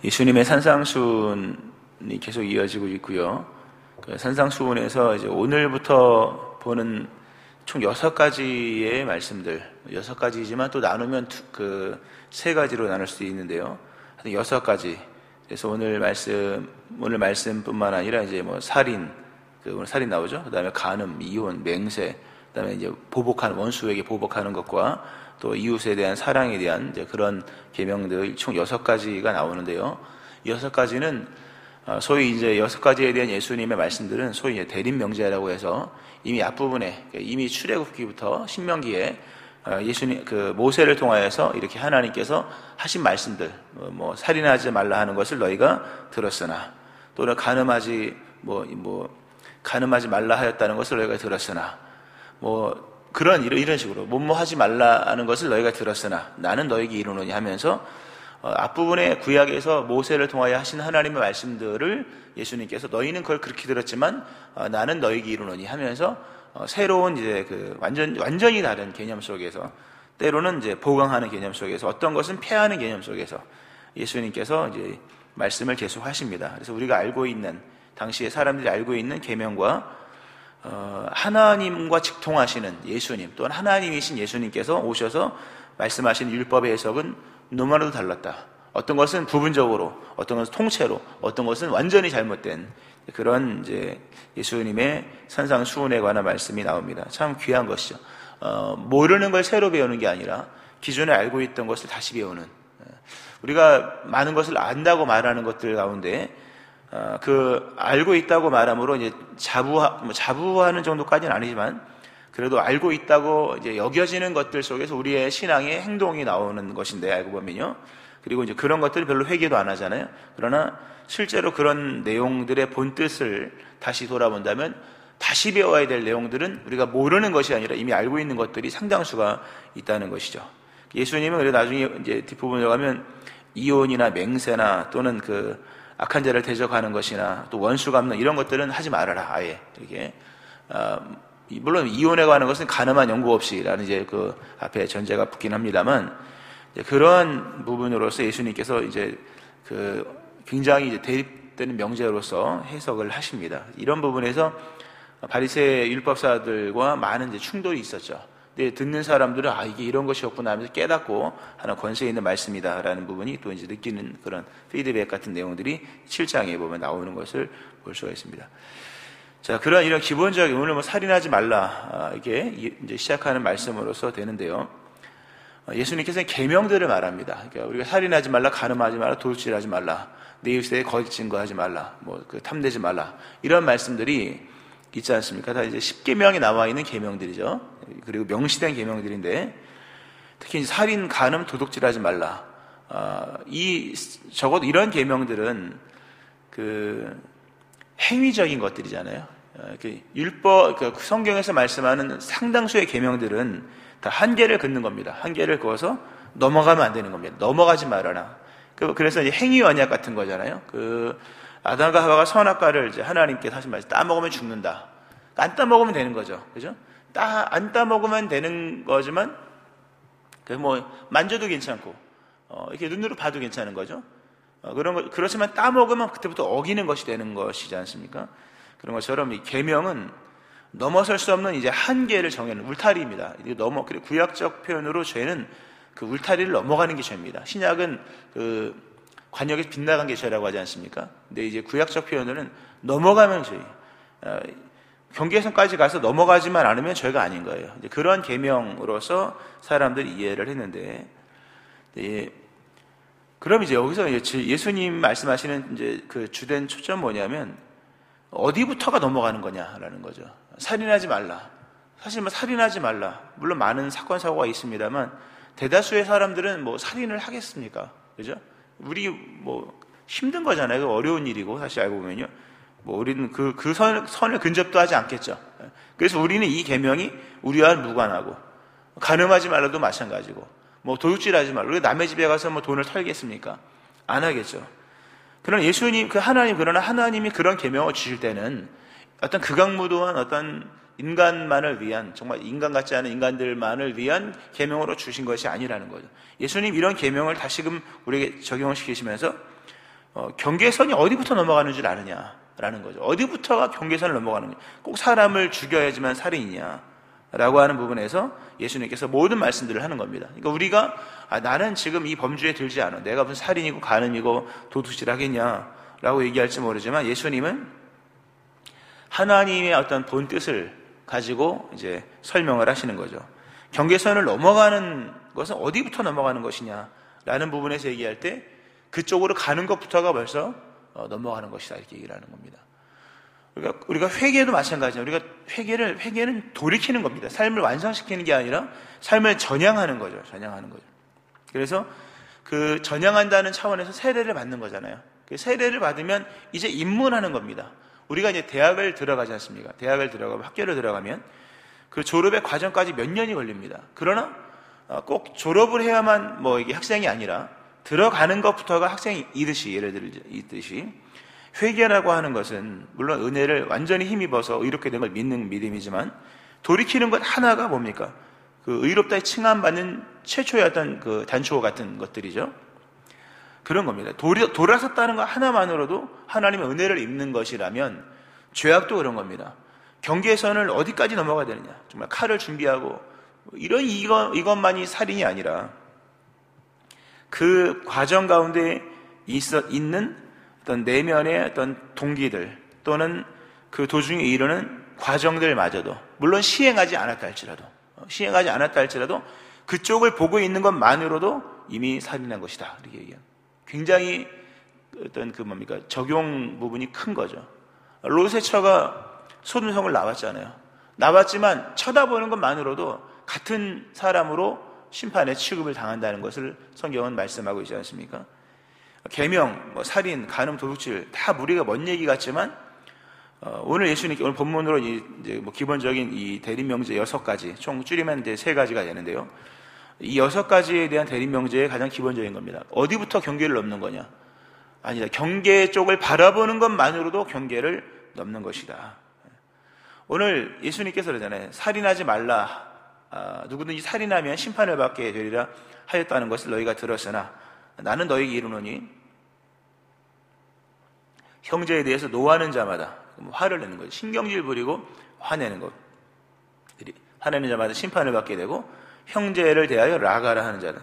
예수님의 산상수훈이 계속 이어지고 있고요. 그 산상수훈에서 이제 오늘부터 보는 총 6가지의 말씀들, 6가지지만 또 나누면 그 3가지로 나눌 수 있는데요. 하여튼 6가지. 그래서 오늘 말씀뿐만 아니라 이제 뭐 살인, 오늘 살인 나오죠. 그 다음에 간음, 이혼, 맹세, 그 다음에 이제 보복하는, 원수에게 보복하는 것과 또 이웃에 대한 사랑에 대한 이제 그런 계명들 총 6가지가 나오는데요. 6가지는 소위 이제 6가지에 대한 예수님의 말씀들은 소위 이제 대립명제라고 해서 이미 앞부분에, 이미 출애굽기부터 신명기에 예수님 그 모세를 통하여서 이렇게 하나님께서 하신 말씀들, 뭐 살인하지 말라 하는 것을 너희가 들었으나, 또는 간음하지 말라 하였다는 것을 너희가 들었으나, 뭐 그런 이런 식으로 뭐하지 말라 하는 것을 너희가 들었으나 나는 너희에게 이르노니 하면서 앞부분에 구약에서 모세를 통하여 하신 하나님의 말씀들을 예수님께서 너희는 그걸 그렇게 들었지만 나는 너희에게 이르노니 하면서 새로운 이제 그 완전히 다른 개념 속에서, 때로는 이제 보강하는 개념 속에서, 어떤 것은 폐하는 개념 속에서 예수님께서 이제 말씀을 계속 하십니다. 그래서 우리가 알고 있는, 당시에 사람들이 알고 있는 계명과 하나님과 직통하시는 예수님, 또는 하나님이신 예수님께서 오셔서 말씀하신 율법의 해석은 너무나도 달랐다. 어떤 것은 부분적으로, 어떤 것은 통째로, 어떤 것은 완전히 잘못된 그런 이제 예수님의 산상수훈에 관한 말씀이 나옵니다. 참 귀한 것이죠. 모르는 걸 새로 배우는 게 아니라 기존에 알고 있던 것을 다시 배우는, 우리가 많은 것을 안다고 말하는 것들 가운데 그 알고 있다고 말함으로 이제 자부하는 정도까지는 아니지만 그래도 알고 있다고 이제 여겨지는 것들 속에서 우리의 신앙의 행동이 나오는 것인데, 알고 보면요. 그리고 이제 그런 것들을 별로 회개도 안 하잖아요. 그러나 실제로 그런 내용들의 본뜻을 다시 돌아본다면 다시 배워야 될 내용들은 우리가 모르는 것이 아니라 이미 알고 있는 것들이 상당수가 있다는 것이죠. 예수님은 그래도 나중에 이제 뒷부분에 가면 이혼이나 맹세나 또는 그 악한 자를 대적하는 것이나 또 원수 갚는 이런 것들은 하지 말아라, 아예. 이렇게 물론 이혼에 관한 것은 가늠한 연고 없이라는 이제 그 앞에 전제가 붙긴 합니다만, 이제 그런 부분으로서 예수님께서 이제 그 굉장히 이제 대립되는 명제로서 해석을 하십니다. 이런 부분에서 바리새 율법사들과 많은 이제 충돌이 있었죠. 근데 듣는 사람들은 이게 이런 것이었구나 하면서 깨닫고 하는 권세 있는 말씀이다라는 부분이 또 이제 느끼는 그런 피드백 같은 내용들이 7장에 보면 나오는 것을 볼 수가 있습니다. 자, 그런 이런 기본적인, 오늘 뭐 살인하지 말라, 이게 이제 시작하는 말씀으로서 되는데요. 예수님께서는 계명들을 말합니다. 그러니까 우리가 살인하지 말라, 간음하지 말라, 도둑질하지 말라, 내 이웃에 거짓 증거하지 말라, 탐내지 말라, 이런 말씀들이 있지 않습니까? 다 이제 10계명이 나와 있는 계명들이죠. 그리고 명시된 계명들인데, 특히 이제 살인, 간음, 도둑질하지 말라. 적어도 이런 계명들은 그 행위적인 것들이잖아요. 율법, 성경에서 말씀하는 상당수의 계명들은 다 한계를 긋는 겁니다. 한계를 그어서 넘어가면 안 되는 겁니다. 넘어가지 말아라. 그래서 이제 행위 언약 같은 거잖아요. 아담과 하와가 선악과를 이제 하나님께서 하신 말씀, 따먹으면 죽는다. 안 따먹으면 되는 거죠. 그죠? 안 따먹으면 되는 거지만, 만져도 괜찮고, 이렇게 눈으로 봐도 괜찮은 거죠. 그렇지만 따먹으면 그때부터 어기는 것이 되는 것이지 않습니까? 그런 것처럼 이 계명은 넘어설 수 없는 이제 한계를 정해놓은 울타리입니다. 그리고 구약적 표현으로 죄는 그 울타리를 넘어가는 게 죄입니다. 신약은 관역에서 빗나간 게 죄라고 하지 않습니까? 근데 이제 구약적 표현으로는 넘어가면 죄. 경계선까지 가서 넘어가지만 않으면 죄가 아닌 거예요. 이제 그런 계명으로서 사람들이 이해를 했는데, 그럼 이제 여기서 예수님 말씀하시는 이제 그 주된 초점 뭐냐면, 어디부터가 넘어가는 거냐라는 거죠. 살인하지 말라. 사실 살인하지 말라. 물론 많은 사건, 사고가 있습니다만, 대다수의 사람들은 살인을 하겠습니까? 그죠? 우리 힘든 거잖아요. 어려운 일이고, 사실 알고 보면요. 우리는 그 선을 근접도 하지 않겠죠. 그래서 우리는 이 계명이 우리와 무관하고, 간음하지 말라도 마찬가지고, 도둑질하지 말라. 우리가 남의 집에 가서 돈을 털겠습니까? 안 하겠죠. 그러나 그러나 하나님이 그런 계명을 주실 때는 어떤 극악무도한 어떤 인간만을 위한, 정말 인간 같지 않은 인간들만을 위한 계명으로 주신 것이 아니라는 거죠. 예수님 이런 계명을 다시금 우리에게 적용시키시면서 경계선이 어디부터 넘어가는 줄 아느냐라는 거죠. 어디부터가 경계선을 넘어가는 거냐. 꼭 사람을 죽여야지만 살인이냐라고 하는 부분에서 예수님께서 모든 말씀들을 하는 겁니다. 그러니까 우리가 나는 지금 이 범주에 들지 않아. 내가 무슨 살인이고 간음이고 도둑질 하겠냐라고 얘기할지 모르지만 예수님은 하나님의 어떤 본 뜻을 가지고 이제 설명을 하시는 거죠. 경계선을 넘어가는 것은 어디부터 넘어가는 것이냐라는 부분에서 얘기할 때 그쪽으로 가는 것부터가 벌써 넘어가는 것이다 이렇게 얘기를 하는 겁니다. 우리가 회개도 마찬가지예요. 우리가 회개는 돌이키는 겁니다. 삶을 완성시키는 게 아니라 삶을 전향하는 거죠. 전향하는 거죠. 그래서 그 전향한다는 차원에서 세례를 받는 거잖아요. 그 세례를 받으면 이제 입문하는 겁니다. 우리가 이제 대학을 들어가지 않습니까? 대학을 들어가면 학교를 들어가면 그 졸업의 과정까지 몇 년이 걸립니다. 그러나 꼭 졸업을 해야만 뭐 이게 학생이 아니라 들어가는 것부터가 학생이듯이 예를 들듯이 회개라고 하는 것은 물론 은혜를 완전히 힘입어서 의롭게 된 걸 믿는 믿음이지만 돌이키는 것 하나가 뭡니까? 그 의롭다에 칭함받는 최초의 어떤 그 단초 같은 것들이죠. 그런 겁니다. 돌아섰다는 것 하나만으로도 하나님의 은혜를 입는 것이라면 죄악도 그런 겁니다. 경계선을 어디까지 넘어가야 되느냐? 정말 칼을 준비하고 이것만이 살인이 아니라 그 과정 가운데 있는 어떤 내면의 어떤 동기들 또는 그 도중에 이르는 과정들마저도 물론 시행하지 않았다 할지라도 그쪽을 보고 있는 것만으로도 이미 살인한 것이다 이렇게 얘기합니다. 굉장히 어떤 적용 부분이 큰 거죠. 롯의 처가 소돔성을 나왔잖아요. 나왔지만 쳐다보는 것만으로도 같은 사람으로 심판의 취급을 당한다는 것을 성경은 말씀하고 있지 않습니까? 계명, 살인, 간음, 도둑질 다 무리가 먼 얘기 같지만 오늘 예수님께 오늘 본문으로 이제 기본적인 이 대립명제 6가지 총 줄이면 이제 3가지가 되는데요. 이 6가지에 대한 대립명제의 가장 기본적인 겁니다. 어디부터 경계를 넘는 거냐? 아니다. 경계 쪽을 바라보는 것만으로도 경계를 넘는 것이다. 오늘 예수님께서 그러잖아요. 살인하지 말라. 누구든지 살인하면 심판을 받게 되리라 하였다는 것을 너희가 들었으나 나는 너희에게 이르노니 형제에 대해서 노하는 자마다 화를 내는 거죠. 신경질 부리고 화내는 것. 화내는 자마다 심판을 받게 되고 형제를 대하여 라가라 하는 자는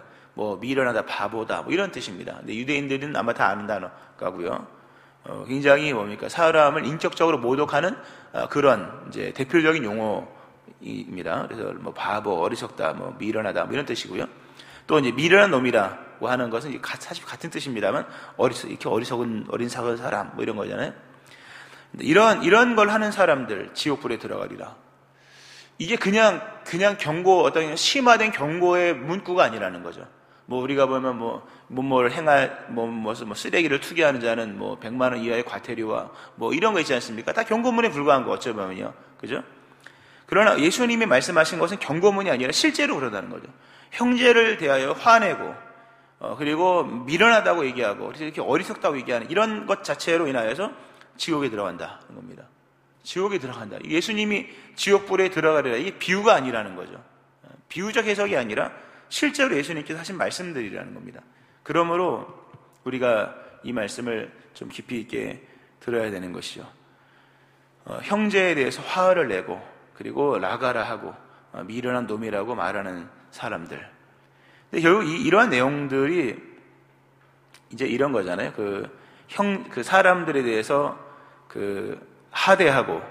미련하다, 바보다 이런 뜻입니다. 근데 유대인들은 아마 다 아는 단어가고요. 굉장히 사람을 인격적으로 모독하는 그런 이제 대표적인 용어입니다. 그래서 바보, 어리석다, 미련하다 이런 뜻이고요. 또 이제 미련한 놈이라고 하는 것은 사실 같은 뜻입니다만 이렇게 어리석은 어린 사근 사람 이런 거잖아요. 이런 걸 하는 사람들 지옥불에 들어가리라. 이게 그냥 경고, 어떤 심화된 경고의 문구가 아니라는 거죠. 우리가 보면 뭐를 행할, 쓰레기를 투기하는 자는 100만 원 이하의 과태료와 이런 거 있지 않습니까? 다 경고문에 불과한 거 어쩌면요. 그죠? 그러나 예수님이 말씀하신 것은 경고문이 아니라 실제로 그러다는 거죠. 형제를 대하여 화내고, 그리고 미련하다고 얘기하고, 그래서 이렇게 어리석다고 얘기하는 이런 것 자체로 인하여서 지옥에 들어간다는 겁니다. 지옥에 들어간다. 예수님이 지옥불에 들어가리라. 이게 비유가 아니라는 거죠. 비유적 해석이 아니라 실제로 예수님께서 하신 말씀들이라는 겁니다. 그러므로 우리가 이 말씀을 좀 깊이 있게 들어야 되는 것이죠. 형제에 대해서 화를 내고 그리고 라가라 하고 미련한 놈이라고 말하는 사람들. 근데 결국 이러한 내용들이 이제 이런 거잖아요. 그 사람들에 대해서 하대하고,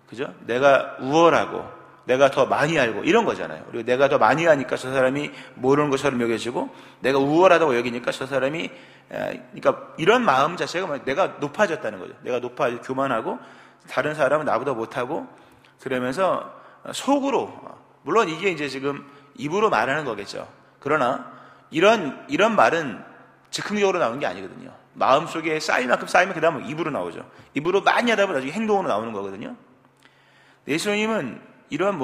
그죠? 내가 우월하고, 내가 더 많이 알고, 이런 거잖아요. 그리고 내가 더 많이 하니까 저 사람이 모르는 것처럼 여겨지고, 내가 우월하다고 여기니까 저 사람이, 그러니까 이런 마음 자체가 내가 높아졌다는 거죠. 내가 교만하고, 다른 사람은 나보다 못하고, 그러면서 속으로, 물론 이게 이제 지금 입으로 말하는 거겠죠. 그러나, 이런 말은 즉흥적으로 나오는 게 아니거든요. 마음속에 쌓이면 그 다음에 입으로 나오죠. 입으로 많이 하다 보면 나중에 행동으로 나오는 거거든요. 예수님은 이런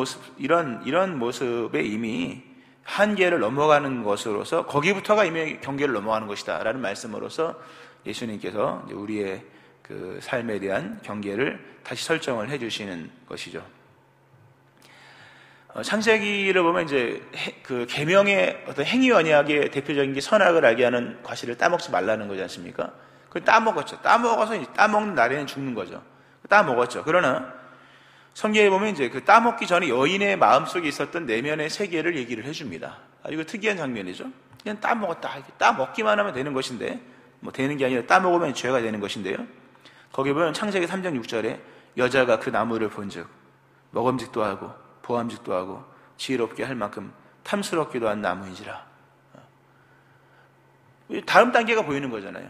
모습에 이미 한계를 넘어가는 것으로서 거기부터가 이미 경계를 넘어가는 것이다 라는 말씀으로서 예수님께서 이제 우리의 그 삶에 대한 경계를 다시 설정을 해주시는 것이죠. 창세기를 보면 이제 그 계명의 어떤 행위 언약의 대표적인 게 선악을 알게 하는 과실을 따먹지 말라는 거지 않습니까? 따먹었죠. 따먹는 날에는 죽는 거죠. 따먹었죠. 그러나 성경에 보면 이제 그 따먹기 전에 여인의 마음속에 있었던 내면의 세계를 얘기를 해줍니다. 이거 특이한 장면이죠. 그냥 따먹었다. 따먹기만 하면 되는 것인데, 뭐 되는 게 아니라 따먹으면 죄가 되는 것인데요. 거기 보면 창세기 3장 6절에 여자가 그 나무를 본즉 먹음직도 하고 보암직도 하고 지혜롭게 할 만큼 탐스럽기도 한 나무인지라. 다음 단계가 보이는 거잖아요.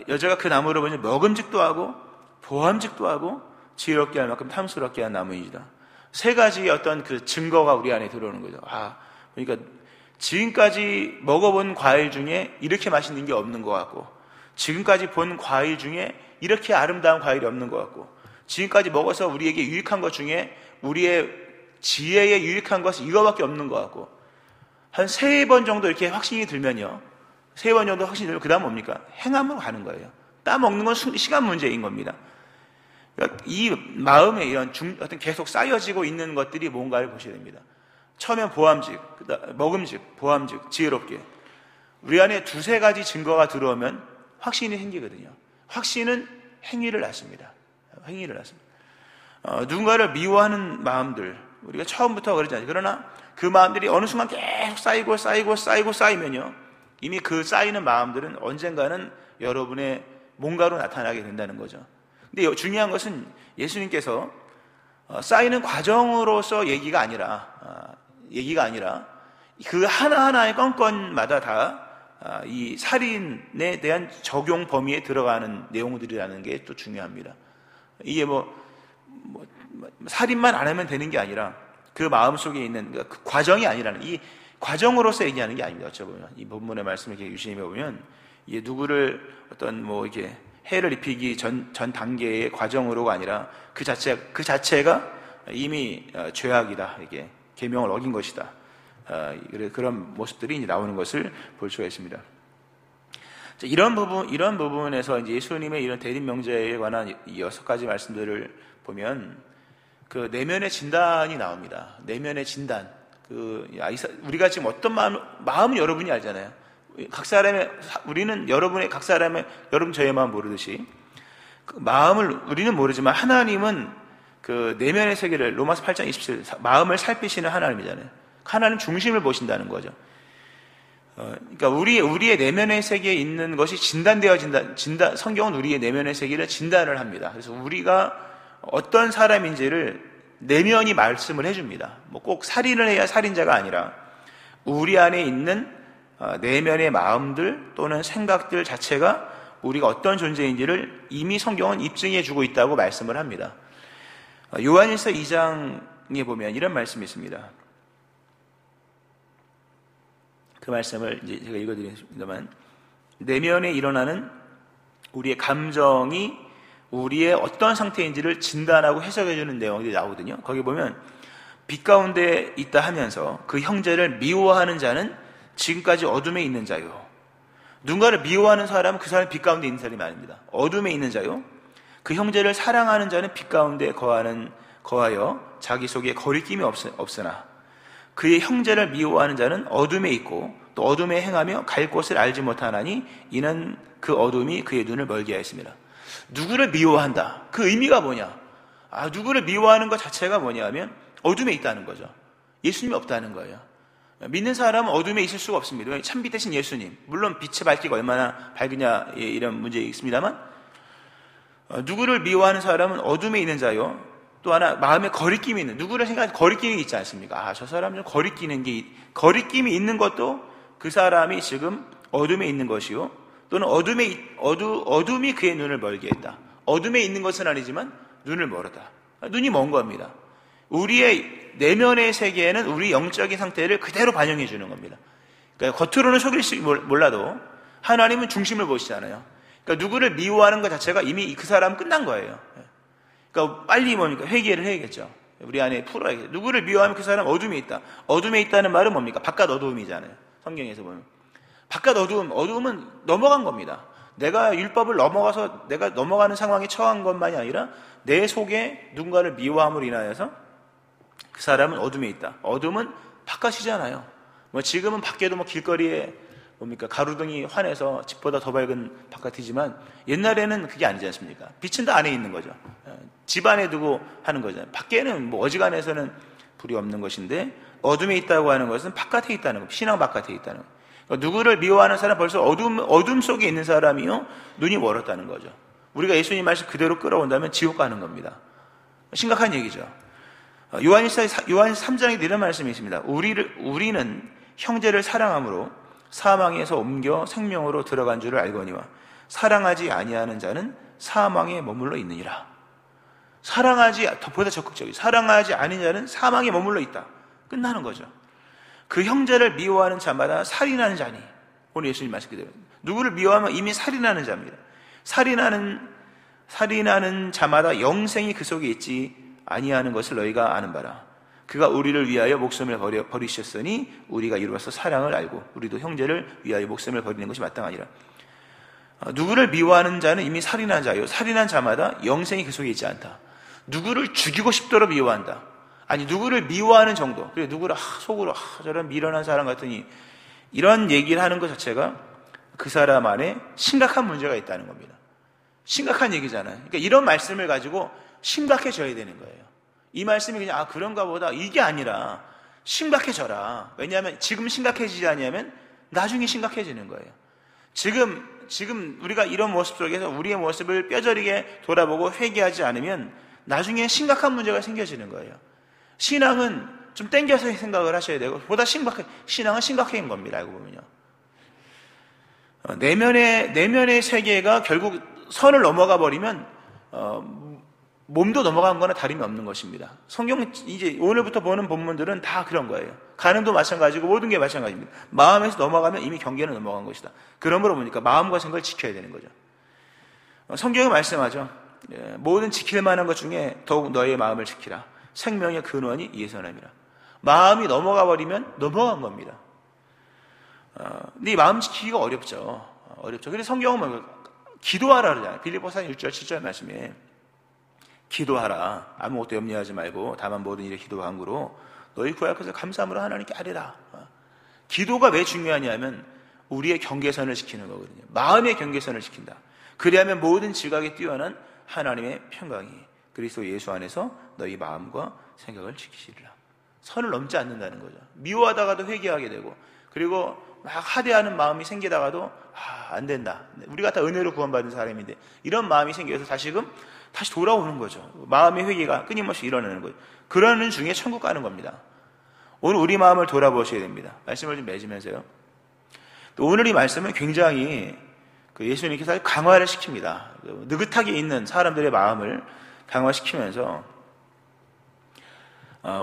여자가 그 나무를 보니 먹음직도 하고 보암직도 하고 지혜롭게 할 만큼 탐스럽게 한 나무인지라. 세 가지의 어떤 그 증거가 우리 안에 들어오는 거죠. 그러니까 지금까지 먹어본 과일 중에 이렇게 맛있는 게 없는 것 같고, 지금까지 본 과일 중에 이렇게 아름다운 과일이 없는 것 같고, 지금까지 먹어서 우리에게 유익한 것 중에 우리의 지혜에 유익한 것은 이거밖에 없는 것 같고, 한 3번 정도 이렇게 확신이 들면요, 3번 정도 확신이 들면 그 다음 뭡니까? 행함으로 가는 거예요. 따먹는 건 시간 문제인 겁니다. 그러니까 이 마음에 이런 어떤 계속 쌓여지고 있는 것들이 뭔가를 보셔야 됩니다. 처음엔 보암직, 먹음직, 보암직, 지혜롭게. 우리 안에 2-3가지 증거가 들어오면 확신이 생기거든요. 확신은 행위를 낳습니다. 행위를 낳습니다. 누군가를 미워하는 마음들, 우리가 처음부터 그러지 않아요. 그러나 그 마음들이 어느 순간 계속 쌓이면요, 이미 그 쌓이는 마음들은 언젠가는 여러분의 뭔가로 나타나게 된다는 거죠. 근데 중요한 것은 예수님께서 쌓이는 과정으로서 얘기가 아니라 그 하나하나의 건건마다 다 이 살인에 대한 적용 범위에 들어가는 내용들이라는 게 또 중요합니다. 이게 살인만 안 하면 되는 게 아니라 그 마음속에 있는 그 과정이 아니라는, 이 과정으로서 얘기하는 게 아닙니다. 어쩌보면 이 본문의 말씀을 이렇게 유심히 보면 이게 누구를 어떤 이렇게 해를 입히기 전 단계의 과정으로가 아니라 그 자체가 이미 죄악이다, 이게 계명을 어긴 것이다. 그런 모습들이 이제 나오는 것을 볼 수가 있습니다. 이런 부분에서 이제 예수님의 이런 대림 명제에 관한 6가지 말씀들을 보면 그 내면의 진단이 나옵니다. 내면의 진단. 우리가 지금 어떤 마음은 여러분이 알잖아요. 우리는 여러분 저의 마음 모르듯이 그 마음을 우리는 모르지만 하나님은 그 내면의 세계를, 로마서 8장 27, 마음을 살피시는 하나님이잖아요. 하나님 중심을 보신다는 거죠. 그러니까 우리의 내면의 세계에 있는 것이 성경은 우리의 내면의 세계를 진단을 합니다. 그래서 우리가 어떤 사람인지를 내면이 말씀을 해줍니다. 꼭 살인을 해야 살인자가 아니라 우리 안에 있는 내면의 마음들 또는 생각들 자체가 우리가 어떤 존재인지를 이미 성경은 입증해주고 있다고 말씀을 합니다. 요한일서 2장에 보면 이런 말씀이 있습니다. 그 말씀을 이제 제가 읽어드리겠습니다만, 내면에 일어나는 우리의 감정이 우리의 어떤 상태인지를 진단하고 해석해주는 내용들이 나오거든요. 거기 보면 빛 가운데 있다 하면서 그 형제를 미워하는 자는 지금까지 어둠에 있는 자요. 누군가를 미워하는 사람은 그 사람이 빛 가운데 있는 사람이 아닙니다. 어둠에 있는 자요. 그 형제를 사랑하는 자는 빛 가운데 거하여 자기 속에 거리낌이 없으나 그의 형제를 미워하는 자는 어둠에 있고 또 어둠에 행하며 갈 곳을 알지 못하나니 이는 그 어둠이 그의 눈을 멀게 하였습니다. 누구를 미워한다. 그 의미가 뭐냐? 누구를 미워하는 것 자체가 뭐냐 하면 어둠에 있다는 거죠. 예수님이 없다는 거예요. 믿는 사람은 어둠에 있을 수가 없습니다. 참빛 대신 예수님. 물론 빛의 밝기가 얼마나 밝으냐 이런 문제 있습니다만, 누구를 미워하는 사람은 어둠에 있는 자요. 또 하나 마음에 거리낌이 있는, 누구를 생각해 거리낌이 있지 않습니까? 저 사람 좀 거리낌이 있는 것도 그 사람이 지금 어둠에 있는 것이요. 또는 어둠이 그의 눈을 멀게 했다. 어둠에 있는 것은 아니지만 눈을 멀었다. 눈이 먼 겁니다. 우리의 내면의 세계에는 우리 영적인 상태를 그대로 반영해 주는 겁니다. 그러니까 겉으로는 속일지 몰라도 하나님은 중심을 보시잖아요. 그러니까 누구를 미워하는 것 자체가 이미 그 사람은 끝난 거예요. 그러니까 빨리 회개를 해야겠죠. 우리 안에 풀어야겠죠. 누구를 미워하면 그 사람 어둠에 있다. 어둠에 있다는 말은 뭡니까? 바깥 어두움이잖아요. 성경에서 보면. 바깥 어두움은 넘어간 겁니다. 내가 율법을 넘어가서 내가 넘어가는 상황에 처한 것만이 아니라 내 속에 누군가를 미워함으로 인하여서 그 사람은 어둠에 있다. 어둠은 바깥이잖아요. 지금은 밖에도 길거리에 뭡니까? 가로등이 환해서 집보다 더 밝은 바깥이지만 옛날에는 그게 아니지 않습니까? 빛은 다 안에 있는 거죠. 집 안에 두고 하는 거잖아요. 밖에는 뭐 어지간해서는 불이 없는 것인데 어둠에 있다고 하는 것은 바깥에 있다는 거, 신앙 바깥에 있다는 거. 그러니까 누구를 미워하는 사람 벌써 어둠 속에 있는 사람이요 눈이 멀었다는 거죠. 우리가 예수님 말씀 그대로 끌어온다면 지옥 가는 겁니다. 심각한 얘기죠. 요한 3장에 이런 말씀이 있습니다. 우리는 형제를 사랑함으로 사망에서 옮겨 생명으로 들어간 줄을 알거니와 사랑하지 아니하는 자는 사망에 머물러 있느니라. 보다 적극적이 사랑하지 아니하는 자는 사망에 머물러 있다. 끝나는 거죠. 그 형제를 미워하는 자마다 살인하는 자니. 오늘 예수님 말씀 그대로. 누구를 미워하면 이미 살인하는 자입니다. 살인하는 자마다 영생이 그 속에 있지 아니하는 것을 너희가 아는 바라. 그가 우리를 위하여 목숨을 버리셨으니 우리가 이로써 사랑을 알고 우리도 형제를 위하여 목숨을 버리는 것이 마땅하니라. 누구를 미워하는 자는 이미 살인한 자요. 살인한 자마다 영생이 그 속에 있지 않다. 누구를 죽이고 싶도록 미워한다. 아니 누구를 미워하는 정도. 그래 누구를 속으로 저런 미련한 사람 같으니 이런 얘기를 하는 것 자체가 그 사람 안에 심각한 문제가 있다는 겁니다. 심각한 얘기잖아요. 그러니까 이런 말씀을 가지고 심각해져야 되는 거예요. 이 말씀이 그냥 그런가 보다 이게 아니라 심각해져라. 왜냐하면 지금 심각해지지 않으면 나중에 심각해지는 거예요. 지금 우리가 이런 모습 속에서 우리의 모습을 뼈저리게 돌아보고 회개하지 않으면 나중에 심각한 문제가 생겨지는 거예요. 신앙은 좀 땡겨서 생각을 하셔야 되고 신앙은 심각한 겁니다. 알고 보면요. 내면의 세계가 결국 선을 넘어가 버리면 몸도 넘어간 거나 다름이 없는 것입니다. 성경 이제 오늘부터 보는 본문들은 다 그런 거예요. 가늠도 마찬가지고 모든 게 마찬가지입니다. 마음에서 넘어가면 이미 경계는 넘어간 것이다. 그러므로 보니까 마음과 생각을 지켜야 되는 거죠. 성경이 말씀하죠. 모든 지킬 만한 것 중에 더욱 너의 마음을 지키라. 생명의 근원이 예선함이라. 마음이 넘어가 버리면 넘어간 겁니다. 근데 이 마음 지키기가 어렵죠. 그래서 성경은 뭐 기도하라 그러잖아요. 빌립보서 1절 7절 말씀에 기도하라. 아무것도 염려하지 말고 다만 모든 일에 기도와 간구로 너희 구할 것을 감사함으로 하나님께 아뢰라. 기도가 왜 중요하냐면 우리의 경계선을 지키는 거거든요. 마음의 경계선을 지킨다. 그리하면 모든 지각에 뛰어난 하나님의 평강이 그리스도 예수 안에서 너희 마음과 생각을 지키시리라. 선을 넘지 않는다는 거죠. 미워하다가도 회개하게 되고 그리고 막 하대하는 마음이 생기다가도 안 된다. 우리가 다 은혜로 구원받은 사람인데 이런 마음이 생겨서 다시 돌아오는 거죠. 마음의 회개가 끊임없이 일어나는 거죠. 그러는 중에 천국 가는 겁니다. 오늘 우리 마음을 돌아보셔야 됩니다. 말씀을 좀 맺으면서요. 또 오늘 이 말씀은 굉장히 예수님께서 강화를 시킵니다. 느긋하게 있는 사람들의 마음을 강화시키면서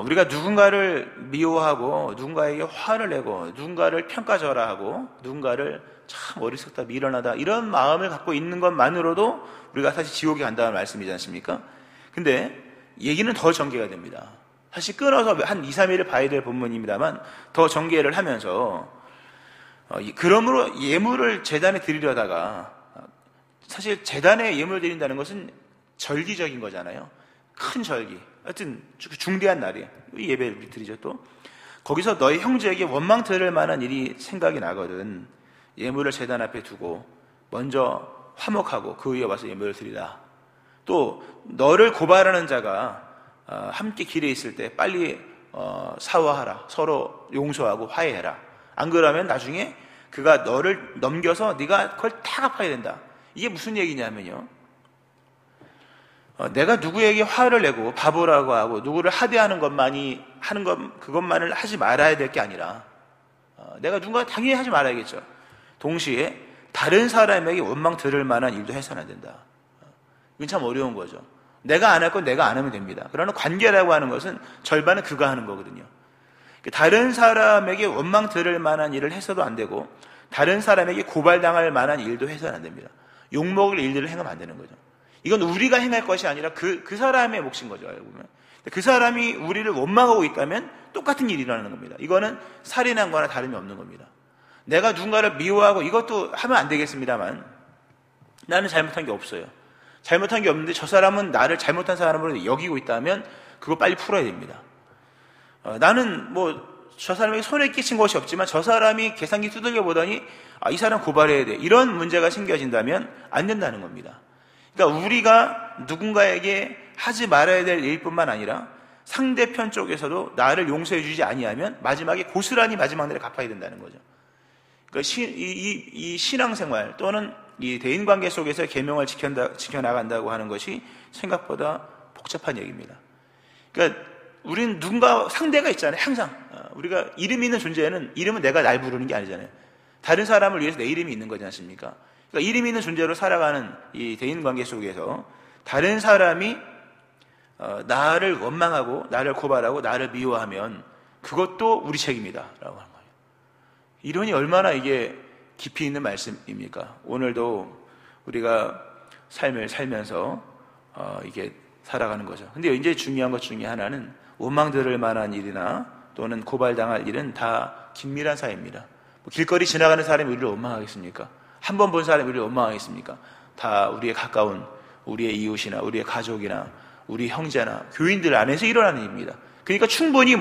우리가 누군가를 미워하고 누군가에게 화를 내고 누군가를 평가절하하고 누군가를 참 어리석다 미련하다 이런 마음을 갖고 있는 것만으로도 우리가 사실 지옥에 간다는 말씀이지 않습니까? 근데 얘기는 더 전개가 됩니다. 사실 끊어서 한 2, 3일을 봐야 될 본문입니다만 더 전개를 하면서 그러므로 예물을 제단에 드리려다가 사실 제단에 예물 드린다는 것은 절기적인 거잖아요. 큰 절기. 하여튼 중대한 날이에요. 예배를 우리 드리죠 또. 거기서 너희 형제에게 원망 들을 만한 일이 생각이 나거든. 예물을 제단 앞에 두고 먼저 화목하고 그 위에 와서 예물을 드리라. 또 너를 고발하는 자가 함께 길에 있을 때 빨리 사화하라. 서로 용서하고 화해해라. 안 그러면 나중에 그가 너를 넘겨서 네가 그걸 다 갚아야 된다. 이게 무슨 얘기냐면요. 내가 누구에게 화를 내고 바보라고 하고 누구를 하대하는 그것만을 하지 말아야 될 게 아니라 내가 누군가 당연히 하지 말아야겠죠. 동시에 다른 사람에게 원망 들을 만한 일도 해서는 안 된다. 이건 참 어려운 거죠. 내가 안 할 건 내가 안 하면 됩니다. 그러나 관계라고 하는 것은 절반은 그가 하는 거거든요. 다른 사람에게 원망 들을 만한 일을 해서도 안 되고 다른 사람에게 고발당할 만한 일도 해서는 안 됩니다. 욕먹을 일들을 행하면 안 되는 거죠. 이건 우리가 행할 것이 아니라 그 사람의 몫인 거죠. 알고 보면. 그 사람이 우리를 원망하고 있다면 똑같은 일이 일어나는 겁니다. 이거는 살인한 거나 다름이 없는 겁니다. 내가 누군가를 미워하고 이것도 하면 안 되겠습니다만 나는 잘못한 게 없어요. 잘못한 게 없는데 저 사람은 나를 잘못한 사람으로 여기고 있다면 그거 빨리 풀어야 됩니다. 나는 저 사람에게 손에 끼친 것이 없지만 저 사람이 계산기 두들겨 보더니 이 사람 고발해야 돼. 이런 문제가 생겨진다면 안 된다는 겁니다. 그러니까 우리가 누군가에게 하지 말아야 될 일뿐만 아니라 상대편 쪽에서도 나를 용서해 주지 아니하면 마지막에 고스란히 마지막 날에 갚아야 된다는 거죠. 그러니까 이 신앙생활 또는 이 대인관계 속에서 계명을 지켜나간다고 하는 것이 생각보다 복잡한 얘기입니다. 그러니까 우리는 누군가 상대가 있잖아요. 항상 우리가 이름이 있는 존재는 이름은 내가 날 부르는 게 아니잖아요. 다른 사람을 위해서 내 이름이 있는 거지 않습니까? 그러니까 이름이 있는 존재로 살아가는 이 대인관계 속에서 다른 사람이 나를 원망하고 나를 고발하고 나를 미워하면 그것도 우리 책임이다라고 하는 거예요. 이론이 얼마나 이게 깊이 있는 말씀입니까? 오늘도 우리가 삶을 살면서 이게 살아가는 거죠. 근데 이제 중요한 것 중에 하나는 원망 들을 만한 일이나 또는 고발당할 일은 다 긴밀한 사이입니다. 길거리 지나가는 사람이 우리를 원망하겠습니까? 한 번 본 사람이 우리를 원망하겠습니까? 다 우리의 가까운 우리의 이웃이나 우리의 가족이나 우리 형제나 교인들 안에서 일어나는 일입니다. 그러니까 충분히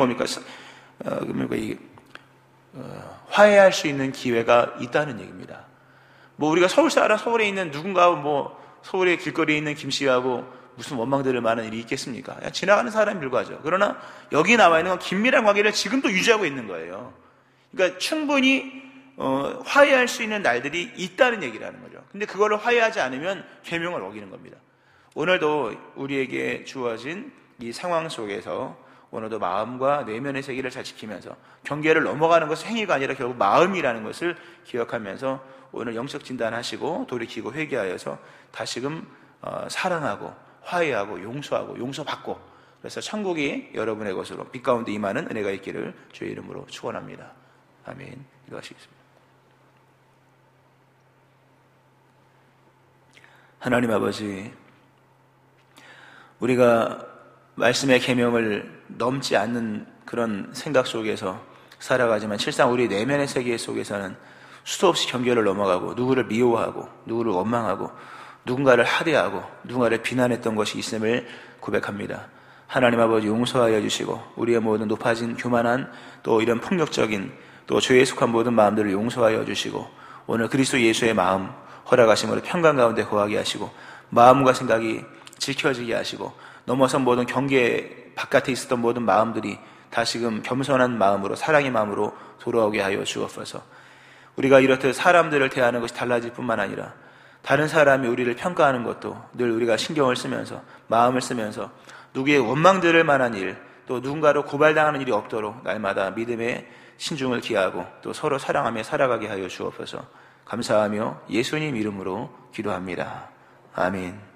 화해할 수 있는 기회가 있다는 얘기입니다. 우리가 서울에 있는 누군가 서울의 길거리에 있는 김 씨하고 무슨 원망들을 많은 일이 있겠습니까? 그냥 지나가는 사람이 불과하죠. 그러나 여기 나와 있는 건 긴밀한 관계를 지금도 유지하고 있는 거예요. 그러니까 충분히 화해할 수 있는 날들이 있다는 얘기라는 거죠. 근데 그거를 화해하지 않으면 계명을 어기는 겁니다. 오늘도 우리에게 주어진 이 상황 속에서 오늘도 마음과 내면의 세계를 잘 지키면서 경계를 넘어가는 것은 행위가 아니라 결국 마음이라는 것을 기억하면서 오늘 영적 진단하시고 돌이키고 회개하여서 다시금 사랑하고 화해하고 용서하고 용서받고 그래서 천국이 여러분의 것으로 빛 가운데 임하는 은혜가 있기를 주의 이름으로 축원합니다. 아멘. 기도하시겠습니다. 하나님 아버지, 우리가 말씀의 계명을 넘지 않는 그런 생각 속에서 살아가지만 실상 우리 내면의 세계 속에서는 수도 없이 경계를 넘어가고 누구를 미워하고 누구를 원망하고 누군가를 하대하고 누군가를 비난했던 것이 있음을 고백합니다. 하나님 아버지 용서하여 주시고 우리의 모든 높아진 교만한 또 이런 폭력적인 또 죄에 속한 모든 마음들을 용서하여 주시고 오늘 그리스도 예수의 마음 허락하심으로 평강 가운데 거하게 하시고 마음과 생각이 지켜지게 하시고 넘어선 모든 경계 바깥에 있었던 모든 마음들이 다시금 겸손한 마음으로 사랑의 마음으로 돌아오게 하여 주옵소서. 우리가 이렇듯 사람들을 대하는 것이 달라질 뿐만 아니라 다른 사람이 우리를 평가하는 것도 늘 우리가 신경을 쓰면서 마음을 쓰면서 누구의 원망 들을 만한 일 또 누군가로 고발당하는 일이 없도록 날마다 믿음의 신중을 기하고 또 서로 사랑하며 살아가게 하여 주옵소서. 감사하며 예수님 이름으로 기도합니다. 아멘.